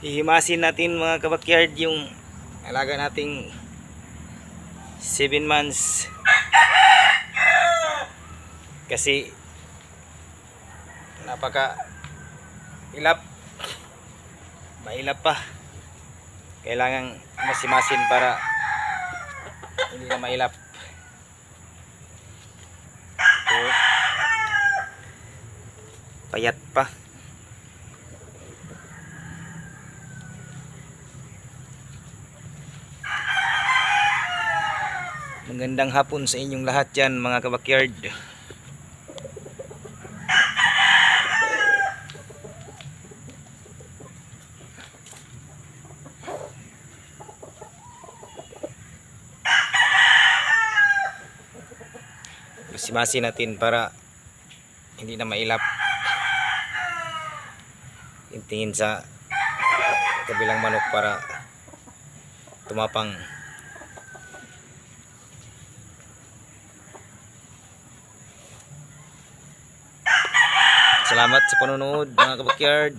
Ihimasin natin mga kabakyard yung alaga nating 7 months kasi napaka ilap, mailap pa, kailangan masimasin para hindi na mailap. Ito, payat pa. Magandang hapon sa inyong lahat dyan mga kabakyard. Masimasin natin para hindi na mailap. Tingin sa kabilang manok para tumapang. Salamat sa panonood mga kabakyard.